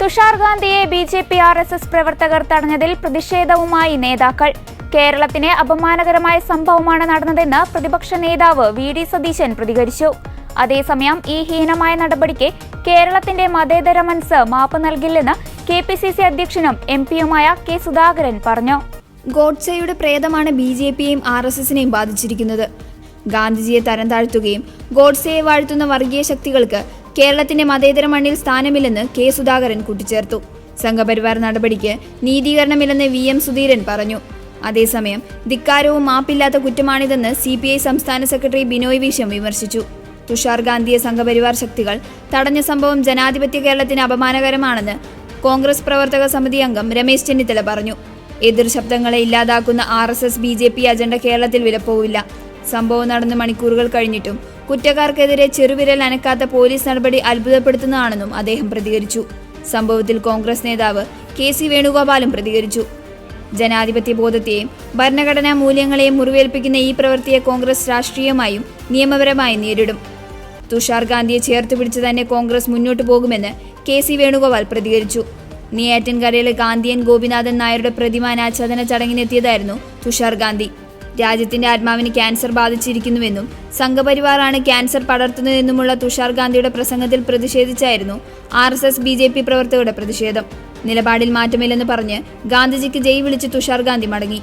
തുഷാർ ഗാന്ധിയെ BJP RSS പ്രവർത്തകർ തടഞ്ഞതിൽ പ്രതിഷേധവുമായി നേതാക്കൾ. കേരളത്തിന് അപമാനകരമായ സംഭവമാണ് നടന്നതെന്ന് പ്രതിപക്ഷ നേതാവ് VD സതീശൻ പ്രതികരിച്ചു. അതേസമയം ഈ ഹീനമായ നടപടിക്ക് കേരളത്തിന്റെ മതേതര മനസ്സ് മാപ്പ് നൽകില്ലെന്ന് KPCC അധ്യക്ഷനും MP-യുമായ K. സുധാകരൻ പറഞ്ഞു. ഗോഡ്സെയുടെ പ്രേതമാണ് BJP-യെയും RSS-നെയും ബാധിച്ചിരിക്കുന്നത്. ഗാന്ധിജിയെ തരം താഴ്ത്തുകയും ഗോഡ്സെയെ വാഴ്ത്തുന്ന വർഗീയ ശക്തികൾക്ക് കേരളത്തിന്റെ മതേതര മണ്ണിൽ സ്ഥാനമില്ലെന്ന് K. സുധാകരൻ കൂട്ടിച്ചേർത്തു. സംഘപരിവാർ നടപടിക്ക് നീതീകരണമില്ലെന്ന് VM സുധീരൻ പറഞ്ഞു. അതേസമയം ധിക്കാരവും മാപ്പില്ലാത്ത കുറ്റമാണിതെന്ന് CPI സംസ്ഥാന സെക്രട്ടറി ബിനോയ് വിശ്വം വിമർശിച്ചു. തുഷാർ ഗാന്ധിയെ സംഘപരിവാർ ശക്തികൾ തടഞ്ഞ സംഭവം ജനാധിപത്യ കേരളത്തിന് അപമാനകരമാണെന്ന് കോൺഗ്രസ് പ്രവർത്തക സമിതി അംഗം രമേശ് ചെന്നിത്തല പറഞ്ഞു. എതിർ ശബ്ദങ്ങളെ ഇല്ലാതാക്കുന്ന RSS BJP അജണ്ട കേരളത്തിൽ വിലപ്പോവില്ല. സംഭവം നടന്ന് മണിക്കൂറുകൾ കഴിഞ്ഞിട്ടും കുറ്റക്കാർക്കെതിരെ ചെറുവിരൽ അനക്കാത്ത പോലീസ് നടപടി അത്ഭുതപ്പെടുത്തുന്നതാണെന്നും അദ്ദേഹം പ്രതികരിച്ചു. സംഭവത്തിൽ കോൺഗ്രസ് നേതാവ് KC വേണുഗോപാലും പ്രതികരിച്ചു. ജനാധിപത്യ ബോധത്തെയും ഭരണഘടനാ മൂല്യങ്ങളെയും മുറിവേൽപ്പിക്കുന്ന ഈ പ്രവൃത്തിയെ കോൺഗ്രസ് രാഷ്ട്രീയമായും നിയമപരമായും നേരിടും. തുഷാർ ഗാന്ധിയെ ചേർത്ത് പിടിച്ച് തന്നെ കോൺഗ്രസ് മുന്നോട്ടു പോകുമെന്ന് KC വേണുഗോപാൽ പ്രതികരിച്ചു. നെയ്യാറ്റിൻകരയിലെ ഗാന്ധിയൻ ഗോപിനാഥൻ നായരുടെ പ്രതിമ അനാച്ഛാദന ചടങ്ങിനെത്തിയതായിരുന്നു തുഷാർ ഗാന്ധി. രാജ്യത്തിന്റെ ആത്മാവിന് ക്യാൻസർ ബാധിച്ചിരിക്കുന്നുവെന്നും സംഘപരിവാറാണ് ക്യാൻസർ പടർത്തുന്നതെന്നുമുള്ള തുഷാർ ഗാന്ധിയുടെ പ്രസംഗത്തിൽ പ്രതിഷേധിച്ചായിരുന്നു RSS BJP പ്രവർത്തകരുടെ പ്രതിഷേധം. നിലപാടിൽ മാറ്റമില്ലെന്ന് പറഞ്ഞ് ഗാന്ധിജിക്ക് ജയ് വിളിച്ച് തുഷാർ ഗാന്ധി മടങ്ങി.